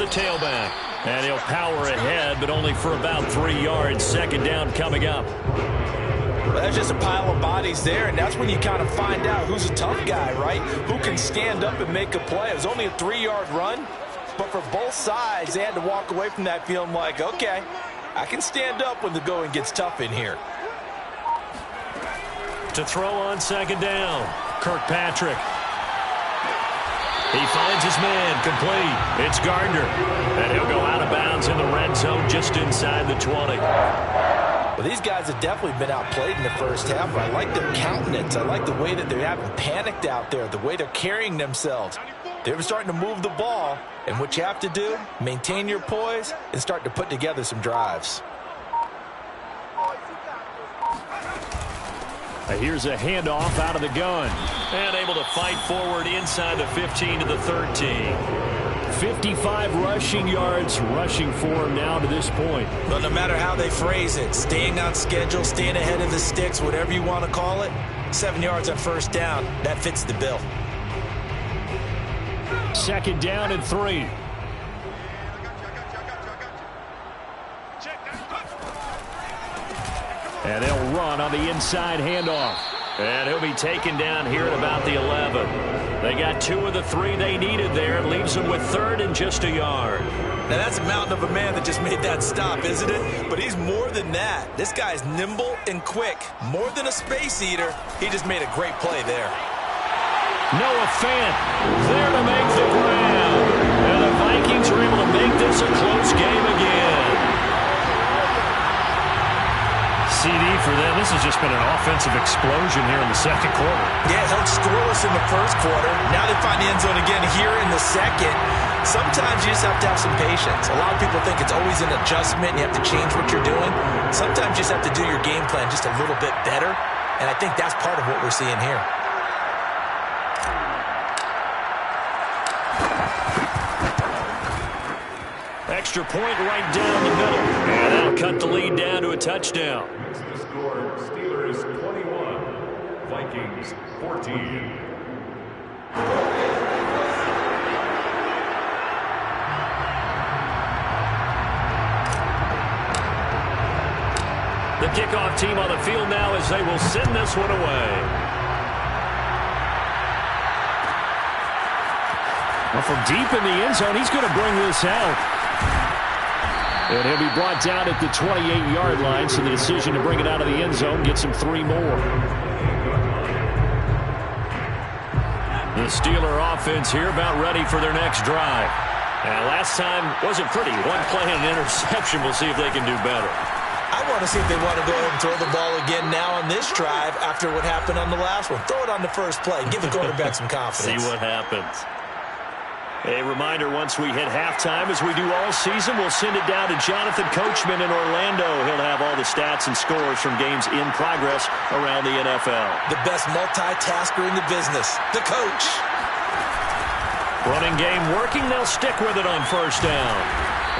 the tailback. And he'll power ahead, but only for about 3 yards. Second down coming up. Well, that's just a pile of bodies there, and that's when you kind of find out who's a tough guy, right? Who can stand up and make a play. It was only a 3-yard run, but for both sides, they had to walk away from that feeling like, okay, I can stand up when the going gets tough in here. To throw on second down, Kirkpatrick. He finds his man, complete. It's Gardner, and he'll go out of bounds in the red zone just inside the 20. Well, these guys have definitely been outplayed in the first half. I like their countenance. I like the way that they haven't panicked out there, the way they're carrying themselves. They're starting to move the ball, and what you have to do, maintain your poise and start to put together some drives. Here's a handoff out of the gun. And able to fight forward inside the 15 to the 13. 55 rushing yards rushing for him now to this point. Well, no matter how they phrase it, staying on schedule, staying ahead of the sticks, whatever you want to call it, 7 yards on first down, that fits the bill. Second down and 3. And they'll run on the inside handoff. And he'll be taken down here at about the 11. They got 2 of the 3 they needed there. It leaves them with 3rd and just a yard. Now, that's a mountain of a man that just made that stop, isn't it? But he's more than that. This guy's nimble and quick. More than a space eater. He just made a great play there. Noah Fant there to make the grab. And the Vikings are able to make this a close game again. CD for them. This has just been an offensive explosion here in the second quarter. Yeah, held scoreless in the first quarter. Now they find the end zone again here in the second. Sometimes you just have to have some patience. A lot of people think it's always an adjustment. You have to change what you're doing. Sometimes you just have to do your game plan just a little bit better. And I think that's part of what we're seeing here. Extra point right down the middle. And that'll cut the lead down to a touchdown. The score, Steelers 21, Vikings 14. The kickoff team on the field now as they will send this one away. Well, from deep in the end zone, he's going to bring this out. And he'll be brought down at the 28-yard line, so the decision to bring it out of the end zone gets him 3 more. The Steeler offense here about ready for their next drive. And last time wasn't pretty. 1 play and an interception. We'll see if they can do better. I want to see if they want to go ahead and throw the ball again now on this drive after what happened on the last one. Throw it on the first play. Give the quarterback some confidence. See what happens. A reminder, once we hit halftime, as we do all season, we'll send it down to Jonathan Coachman in Orlando. He'll have all the stats and scores from games in progress around the NFL. The best multitasker in the business, the coach. Running game working. They'll stick with it on first down.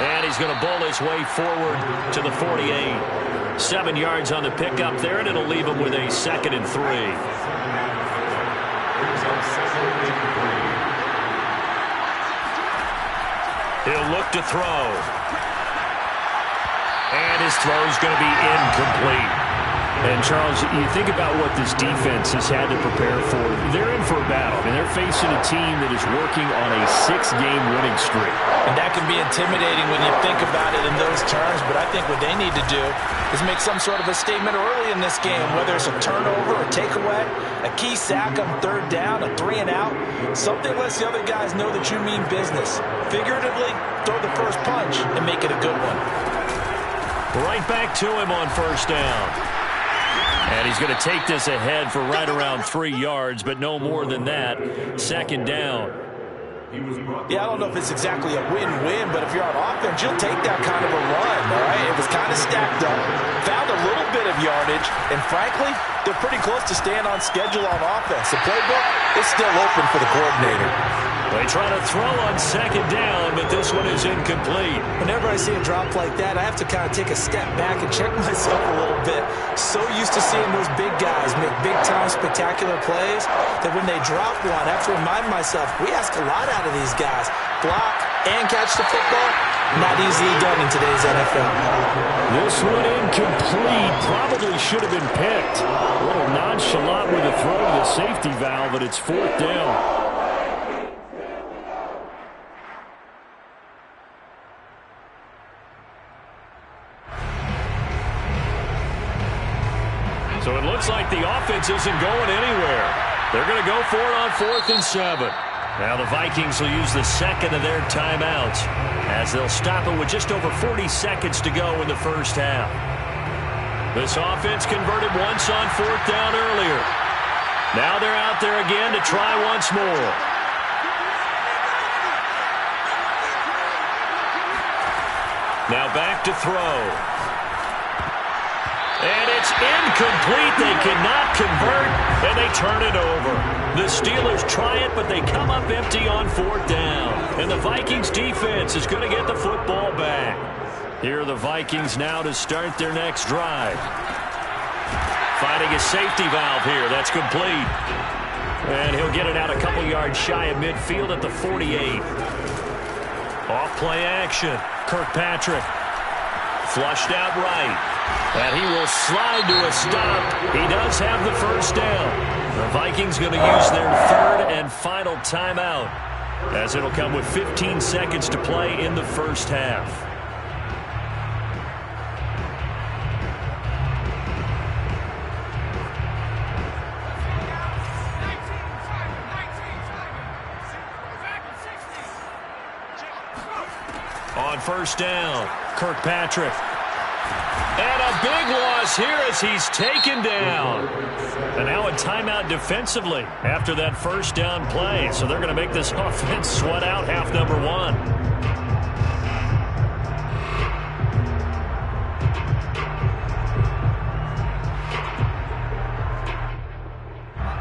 And he's going to bowl his way forward to the 48. 7 yards on the pickup there, and it'll leave him with a 2nd and 3. He'll look to throw. And his throw is going to be incomplete. And, Charles, you think about what this defense has had to prepare for. They're in for a battle. I mean, they're facing a team that is working on a 6-game winning streak. And that can be intimidating when you think about it in those terms. But I think what they need to do is make some sort of a statement early in this game, whether it's a turnover, a takeaway, a key sack on 3rd down, a 3 and out. Something lets the other guys know that you mean business. Figuratively, throw the first punch and make it a good one. Right back to him on first down. And he's going to take this ahead for right around 3 yards, but no more than that. 2nd down. Yeah, I don't know if it's exactly a win-win, but if you're on offense, you'll take that kind of a run, all right? It was kind of stacked up, found a little bit of yardage, and frankly, they're pretty close to staying on schedule on offense. The playbook is still open for the coordinator. They try to throw on 2nd down, but this one is incomplete. Whenever I see a drop like that, I have to kind of take a step back and check myself a little bit. So used to seeing those big guys make big-time spectacular plays that when they drop one, I have to remind myself, we ask a lot out of these guys. Block and catch the football, not easily done in today's NFL. This one incomplete. Probably should have been picked. A little nonchalant with a throw to the safety valve, but it's 4th down. So it looks like the offense isn't going anywhere. They're going to go for it on 4th and 7. Now the Vikings will use the second of their timeouts as they'll stop it with just over 40 seconds to go in the first half. This offense converted once on 4th down earlier. Now they're out there again to try once more. Now back to throw. And it's incomplete. They cannot convert, and they turn it over. The Steelers try it, but they come up empty on 4th down. And the Vikings defense is going to get the football back. Here are the Vikings now to start their next drive. Finding a safety valve here. That's complete. And he'll get it out a couple yards shy of midfield at the 48. Off play action. Kirkpatrick. Flushed out right. And he will slide to a stop. He does have the first down. The Vikings going to use their third and final timeout, as it'll come with 15 seconds to play in the first half. On first down, Kirkpatrick. And a big loss here as he's taken down. And now a timeout defensively after that first down play. So they're going to make this offense sweat out half number 1.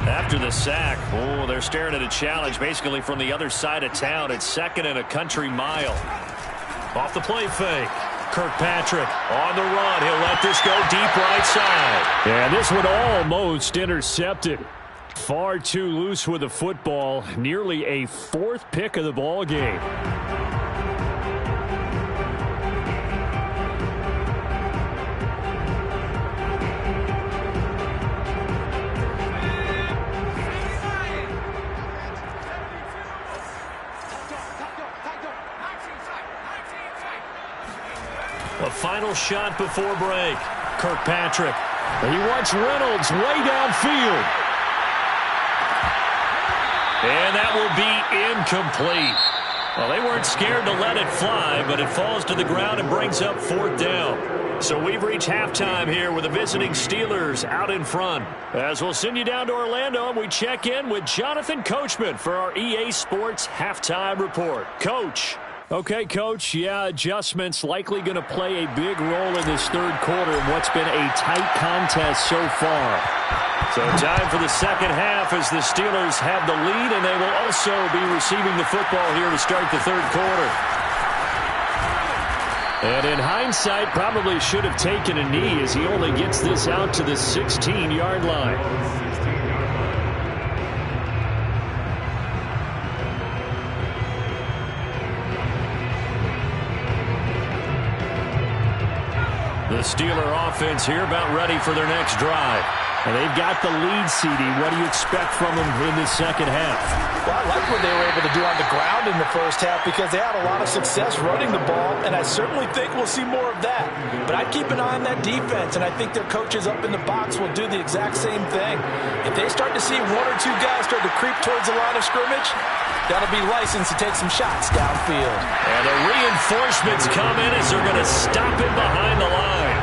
After the sack, they're staring at a challenge basically from the other side of town. It's 2nd and a country mile. Off the play fake. Kirkpatrick on the run. He'll let this go deep right side. And this one almost intercepted. Far too loose with the football. Nearly a 4th pick of the ball game. A final shot before break. Kirkpatrick. He wants Reynolds way downfield. And that will be incomplete. Well, they weren't scared to let it fly, but it falls to the ground and brings up 4th down. So we've reached halftime here with the visiting Steelers out in front. As we'll send you down to Orlando, and we check in with Jonathan Coachman for our EA Sports Halftime Report. Coach. Okay, Coach, adjustments likely going to play a big role in this third quarter in what's been a tight contest so far. So time for the second half as the Steelers have the lead, and they will also be receiving the football here to start the third quarter. And in hindsight, probably should have taken a knee as he only gets this out to the 16-yard line. The Steeler offense here about ready for their next drive. And they've got the lead, CD. What do you expect from them in this second half? Well, I like what they were able to do on the ground in the first half because they had a lot of success running the ball, and I certainly think we'll see more of that. But I'd keep an eye on that defense, and I think their coaches up in the box will do the exact same thing. If they start to see 1 or 2 guys start to creep towards the line of scrimmage, that'll be licensed to take some shots downfield. And the reinforcements come in as they're going to stop him behind the line.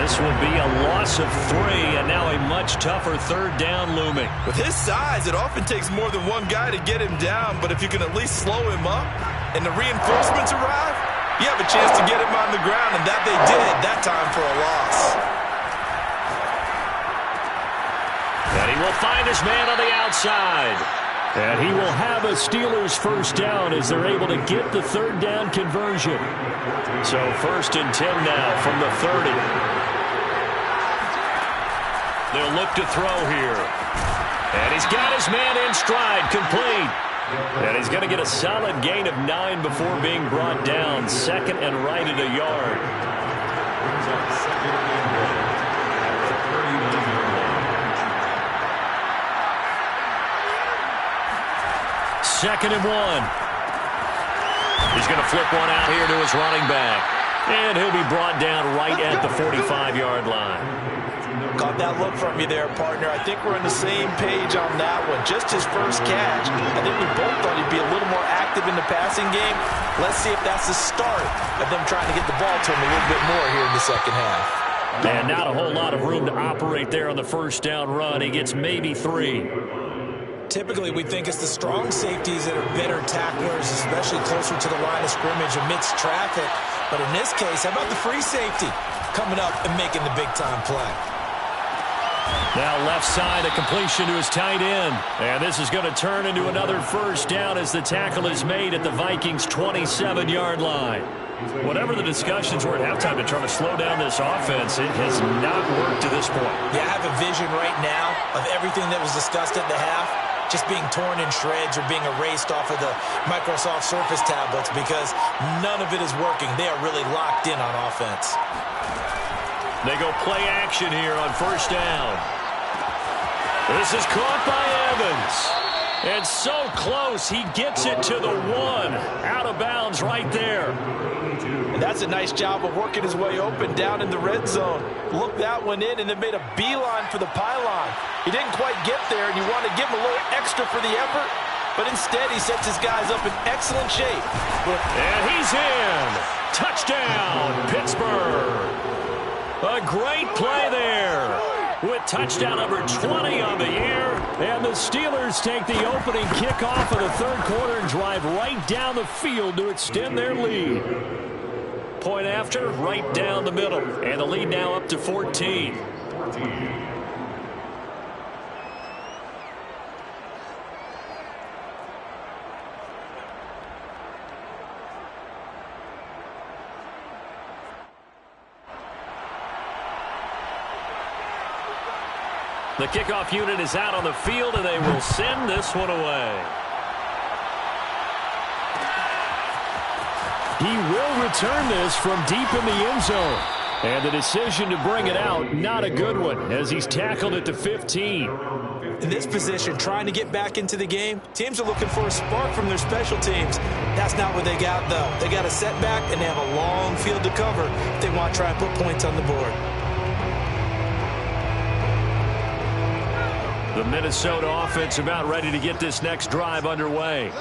This will be a loss of 3, and now a much tougher third down looming. With his size, it often takes more than one guy to get him down, but if you can at least slow him up and the reinforcements arrive, you have a chance to get him on the ground, and that they did that time for a loss. And he will find his man on the outside. And he will have a Steelers first down as they're able to get the third down conversion. So 1st and 10 now from the 30. They'll look to throw here. And he's got his man in stride, complete. And he's going to get a solid gain of 9 before being brought down. 2nd and right at a yard. Second and 1. He's going to flip one out here to his running back. And he'll be brought down right at the 45-yard line. Caught that look from you there, partner. I think we're on the same page on that one. Just his first catch. I think we both thought he'd be a little more active in the passing game. Let's see if that's the start of them trying to get the ball to him a little bit more here in the second half. And not a whole lot of room to operate there on the first down run. He gets maybe 3. Typically, we think it's the strong safeties that are better tacklers, especially closer to the line of scrimmage amidst traffic. But in this case, how about the free safety coming up and making the big-time play? Now left side, a completion to his tight end. And this is going to turn into another first down as the tackle is made at the Vikings' 27-yard line. Whatever the discussions were at halftime to try to slow down this offense, it has not worked to this point. Yeah, I have a vision right now of everything that was discussed at the half just being torn in shreds or being erased off of the Microsoft Surface tablets because none of it is working. They are really locked in on offense. They go play action here on first down. This is caught by Evans. And so close, he gets it to the 1. Out of bounds right there. And that's a nice job of working his way open down in the red zone. Looked that one in and then made a beeline for the pylon. He didn't quite get there, and you want to give him a little extra for the effort. But instead, he sets his guys up in excellent shape. And he's in. Touchdown, Pittsburgh. A great play there with touchdown number 20 on the year. And the Steelers take the opening kickoff of the third quarter and drive right down the field to extend their lead. Point after, right down the middle. And the lead now up to 14. The kickoff unit is out on the field, and they will send this one away. He will return this from deep in the end zone. And the decision to bring it out, not a good one, as he's tackled at the 15. In this position, trying to get back into the game, teams are looking for a spark from their special teams. That's not what they got, though. They got a setback, and they have a long field to cover if they want to try and put points on the board. The Minnesota offense about ready to get this next drive underway.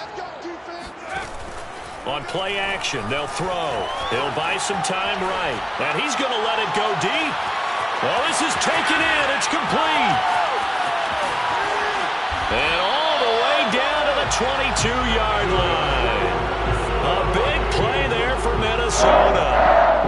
On play action, they'll throw. He'll buy some time right. And he's going to let it go deep. Well, this is taken in. It's complete. And all the way down to the 22-yard line. A big play there for Minnesota.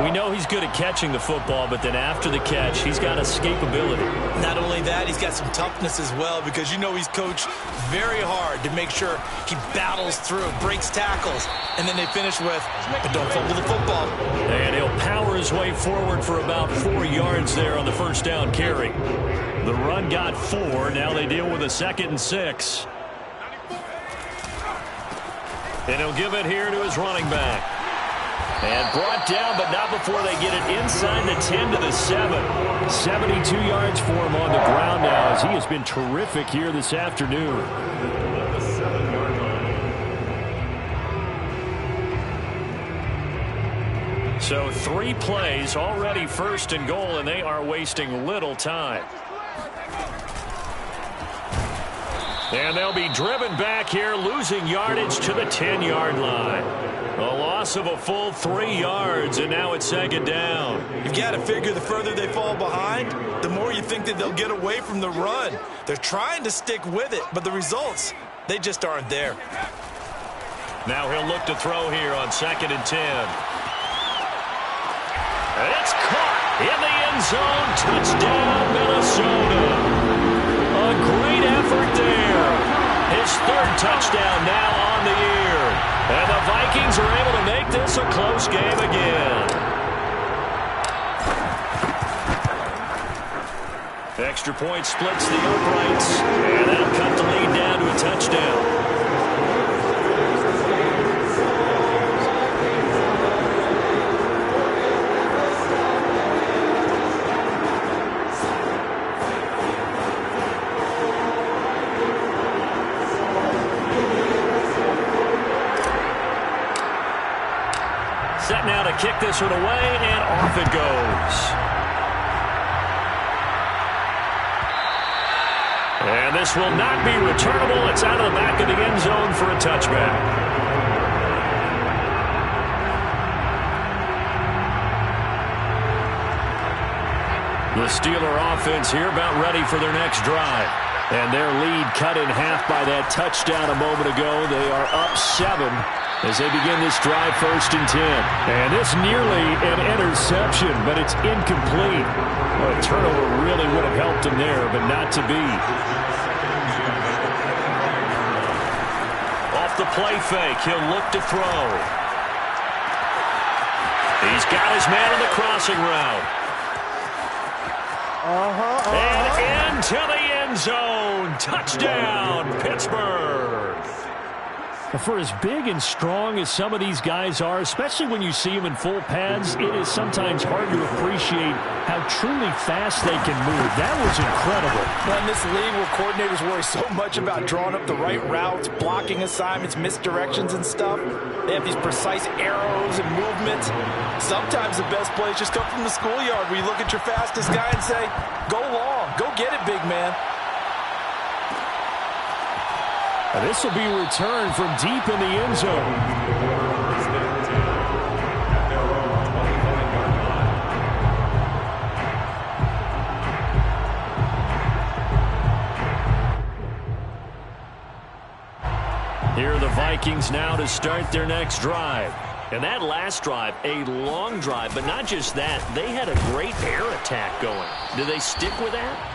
We know he's good at catching the football, but then after the catch, he's got escapability. Not only that, he's got some toughness as well because you know he's coached very hard to make sure he battles through, breaks tackles, and then they finish with, but don't fumble the football. And he'll power his way forward for about 4 yards there on the first down carry. The run got 4. Now they deal with a 2nd and 6. And he'll give it here to his running back. And brought down, but not before they get it inside the 10 to the 7. 72 yards for him on the ground now as he has been terrific here this afternoon. So 3 plays, already 1st and goal, and they are wasting little time. And they'll be driven back here, losing yardage to the 10-yard line. A loss of a full 3 yards, and now it's 2nd down. You've got to figure the further they fall behind, the more you think that they'll get away from the run. They're trying to stick with it, but the results, they just aren't there. Now he'll look to throw here on 2nd and 10. And it's caught in the end zone. Touchdown, Minnesota. A great effort there. His 3rd touchdown now on the year. And the Vikings are able to make this a close game again. Extra point splits the uprights. And that'll cut the lead down to a touchdown. Set now to kick this one away, and off it goes. And this will not be returnable. It's out of the back of the end zone for a touchback. The Steeler offense here about ready for their next drive. And their lead cut in half by that touchdown a moment ago. They are up 7 as they begin this drive, 1st and 10. And this nearly an interception, but it's incomplete. Well, a turnover really would have helped him there, but not to be. Off the play fake, he'll look to throw. He's got his man on the crossing route. And into the end zone. Touchdown, Pittsburgh. For as big and strong as some of these guys are, especially when you see them in full pads, it is sometimes hard to appreciate how truly fast they can move. That was incredible. Well, in this league where coordinators worry so much about drawing up the right routes, blocking assignments, misdirections and stuff, they have these precise arrows and movements. Sometimes the best plays just come from the schoolyard where you look at your fastest guy and say, go long, go get it, big man. This will be returned from deep in the end zone. Here are the Vikings now to start their next drive. And that last drive, a long drive, but not just that, they had a great air attack going. Do they stick with that?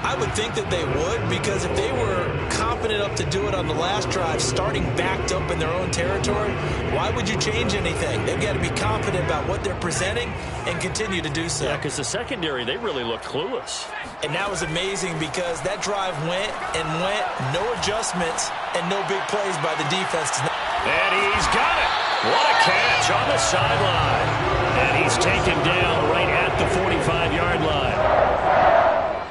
I would think that they would, because if they were confident enough to do it on the last drive, starting backed up in their own territory, why would you change anything? They've got to be confident about what they're presenting and continue to do so. Yeah, because the secondary, they really looked clueless. And that was amazing because that drive went and went, no adjustments and no big plays by the defense. And he's got it. What a catch on the sideline. And he's taken down right at the 45-yard line.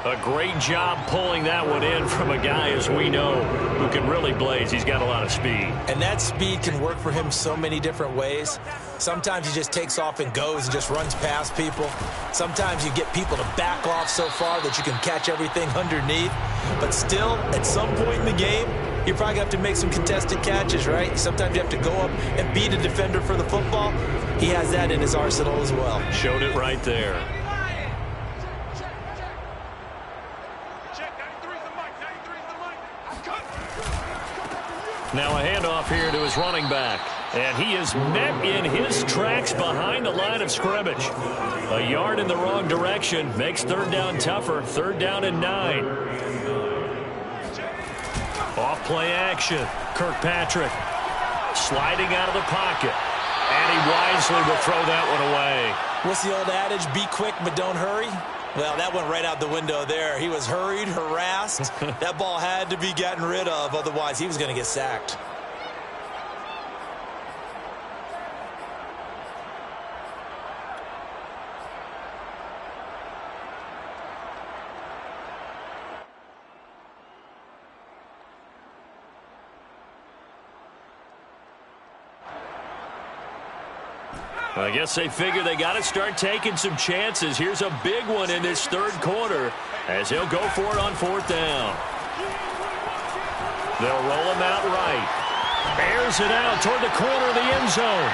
A great job pulling that one in from a guy, as we know, who can really blaze. He's got a lot of speed. And that speed can work for him so many different ways. Sometimes he just takes off and goes and just runs past people. Sometimes you get people to back off so far that you can catch everything underneath. But still, at some point in the game, you're probably going to have to make some contested catches, right? Sometimes you have to go up and beat a defender for the football. He has that in his arsenal as well. Showed it right there. Now a handoff here to his running back. And he is met in his tracks behind the line of scrimmage. A yard in the wrong direction makes third down tougher. 3rd down and 9. Off play action. Kirkpatrick sliding out of the pocket. And he wisely will throw that one away. What's the old adage? Be quick, but don't hurry. Well, that went right out the window there. He was hurried, harassed. That ball had to be gotten rid of. Otherwise, he was going to get sacked. I guess they figure they got to start taking some chances. Here's a big one in this 3rd quarter as he'll go for it on 4th down. They'll roll him out right. Airs it out toward the corner of the end zone.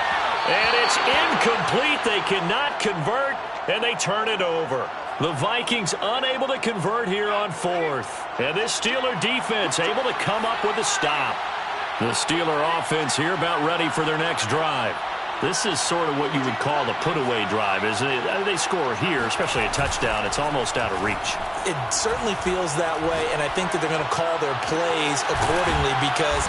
And it's incomplete. They cannot convert, and they turn it over. The Vikings unable to convert here on 4th. And this Steeler defense able to come up with a stop. The Steeler offense here about ready for their next drive. This is sort of what you would call the put-away drive, isn't it? They score here, especially a touchdown. It's almost out of reach. It certainly feels that way, and I think that they're going to call their plays accordingly because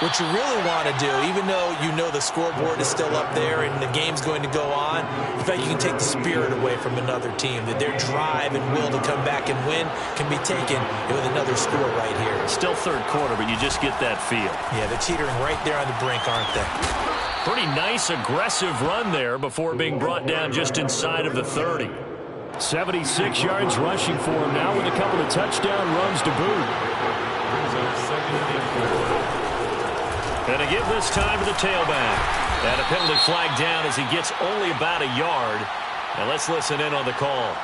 what you really want to do, even though you know the scoreboard is still up there and the game's going to go on, in fact, you can take the spirit away from another team, that their drive and will to come back and win can be taken with another score right here. Still 3rd quarter, but you just get that feel. Yeah, they're teetering right there on the brink, aren't they? Pretty nice, aggressive run there before being brought down just inside of the 30. 76 yards rushing for him now with a couple of touchdown runs to boot. And to give this time to the tailback. And a penalty flag down as he gets only about a yard. And let's listen in on the call.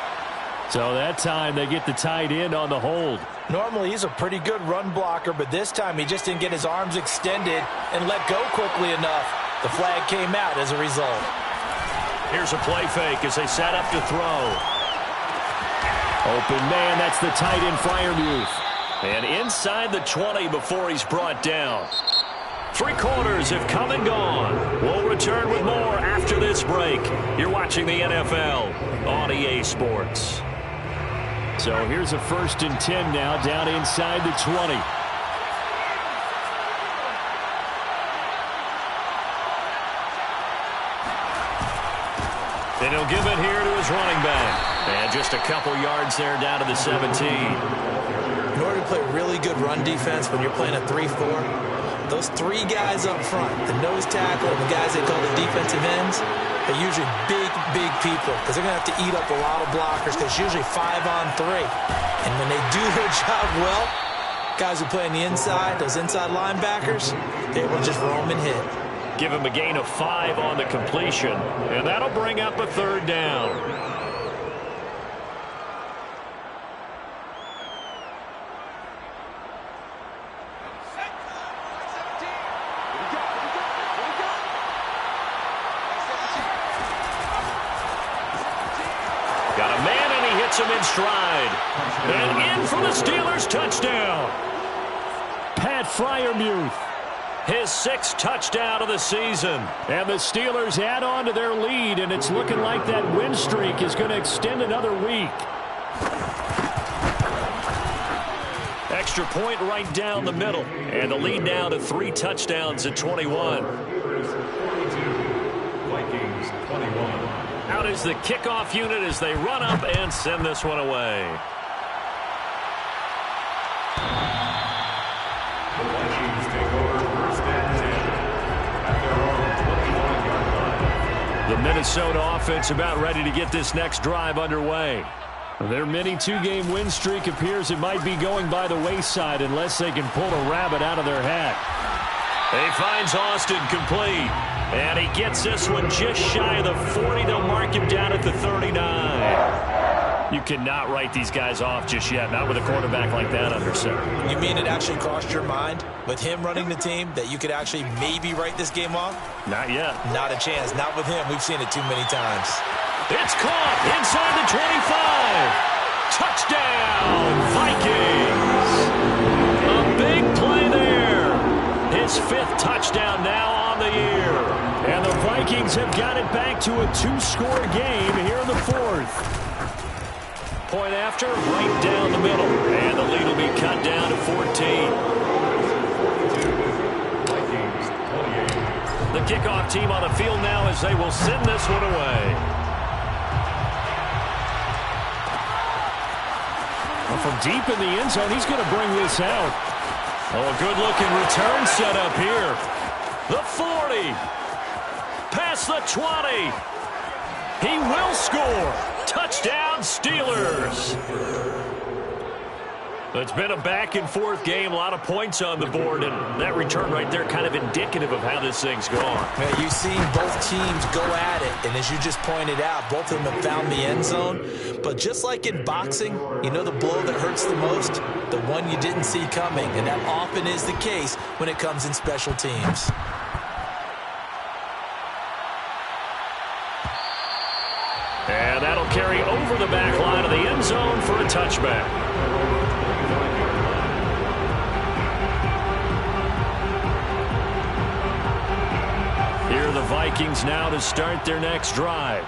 So that time they get the tight end on the hold. Normally he's a pretty good run blocker, but this time he just didn't get his arms extended and let go quickly enough. The flag came out as a result. Here's a play fake as they set up to throw. Open man, that's the tight end Freiermuth. And inside the 20 before he's brought down. 3 quarters have come and gone. We'll return with more after this break. You're watching the NFL on EA Sports. So here's a 1st and 10 now down inside the 20. And he'll give it here to his running back. And just a couple yards there down to the 17. In order to play really good run defense when you're playing a 3-4, those 3 guys up front, the nose tackle and the guys they call the defensive ends, they're usually big people because they're going to have to eat up a lot of blockers because it's usually 5 on 3. And when they do their job well, guys who play on the inside, those inside linebackers, they're able to just roam and hit. Give him a gain of 5 on the completion, and that'll bring up a 3rd down. Got a man, and he hits him in stride. And in for the Steelers touchdown. Pat Freiermuth. His 6th touchdown of the season. And the Steelers add on to their lead, and it's looking like that win streak is going to extend another week. Extra point right down the middle. And the lead now to 3 touchdowns at 21. Vikings 21. Out is the kickoff unit as they run up and send this one away. The Vikings take over 1st and 10 at their own 21-yard line. The Minnesota offense about ready to get this next drive underway. Their mini 2-game win streak appears it might be going by the wayside unless they can pull a rabbit out of their hat. He finds Austin complete. And he gets this one just shy of the 40. They'll mark him down at the 39. You cannot write these guys off just yet, not with a quarterback like that under center. You mean it actually crossed your mind with him running the team that you could actually maybe write this game off? Not yet. Not a chance. Not with him. We've seen it too many times. It's caught inside the 25. Touchdown, Vikings. A big play there. His 5th touchdown now on the year. And the Vikings have got it back to a 2-score game here in the 4th. Point after, right down the middle. And the lead will be cut down to 14. Vikings 28. The kickoff team on the field now as they will send this one away. Well, from deep in the end zone, he's going to bring this out. Oh, a good-looking return set up here. The 40. Past the 20. He will score. Touchdown, Steelers. It's been a back-and-forth game, a lot of points on the board, and that return right there kind of indicative of how this thing's gone. Man, you've seen both teams go at it, and as you just pointed out, both of them have found the end zone. But just like in boxing, you know the blow that hurts the most? The one you didn't see coming, and that often is the case when it comes in special teams. And that'll carry over the back line of the end zone for a touchback. Here are the Vikings now to start their next drive.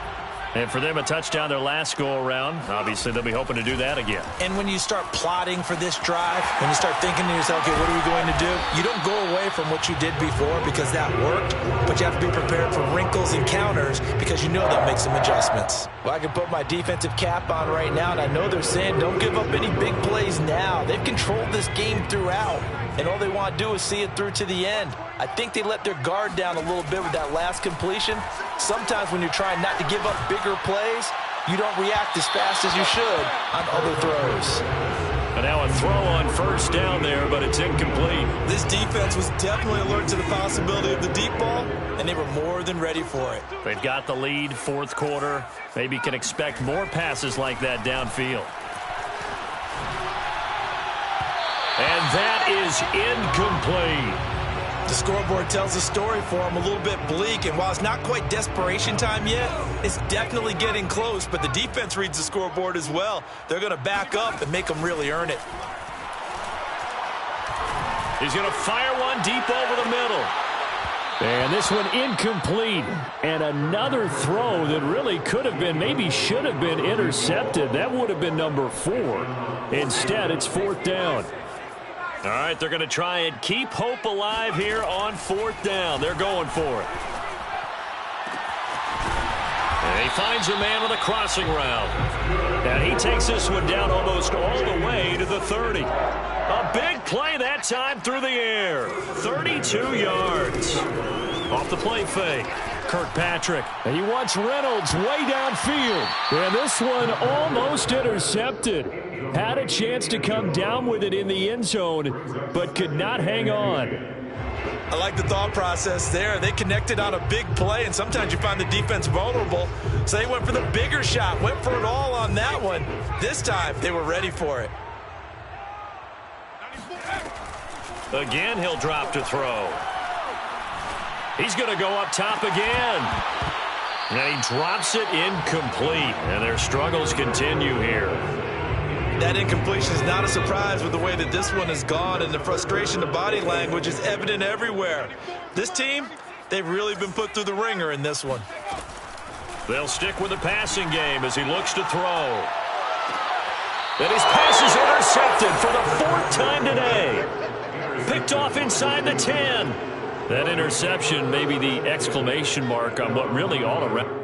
And for them, a touchdown their last go-around. Obviously, they'll be hoping to do that again. And when you start plotting for this drive, when you start thinking to yourself, okay, what are we going to do? You don't go away from what you did before because that worked, but you have to be prepared for wrinkles and counters because you know they'll make some adjustments. Well, I can put my defensive cap on right now, and I know they're saying don't give up any big plays now. They've controlled this game throughout, and all they want to do is see it through to the end. I think they let their guard down a little bit with that last completion. Sometimes when you're trying not to give up bigger plays, you don't react as fast as you should on other throws. And now a throw on first down there, but it's incomplete. This defense was definitely alert to the possibility of the deep ball, and they were more than ready for it. They've got the lead, fourth quarter. Maybe can expect more passes like that downfield. And that is incomplete. The scoreboard tells the story for him a little bit bleak, and while it's not quite desperation time yet, it's definitely getting close, but the defense reads the scoreboard as well. They're going to back up and make them really earn it. He's going to fire one deep over the middle. And this one incomplete. And another throw that really could have been, maybe should have been intercepted. That would have been number 4. Instead, it's fourth down. All right, they're going to try and keep hope alive here on fourth down. They're going for it. And he finds a man with a crossing route. And he takes this one down almost all the way to the 30. A big play that time through the air. 32 yards. Off the play fake. Kirkpatrick. And he wants Reynolds way downfield. And this one almost intercepted. Had a chance to come down with it in the end zone, but could not hang on. I like the thought process there. They connected on a big play, and sometimes you find the defense vulnerable. So they went for the bigger shot, went for it all on that one. This time, they were ready for it. Again, he'll drop to throw. He's going to go up top again. And he drops it incomplete. And their struggles continue here. That incompletion is not a surprise with the way that this one has gone, and the frustration, the body language is evident everywhere. This team, they've really been put through the ringer in this one. They'll stick with the passing game as he looks to throw. And his pass is intercepted for the 4th time today. Picked off inside the 10. That interception may be the exclamation mark on what really all around.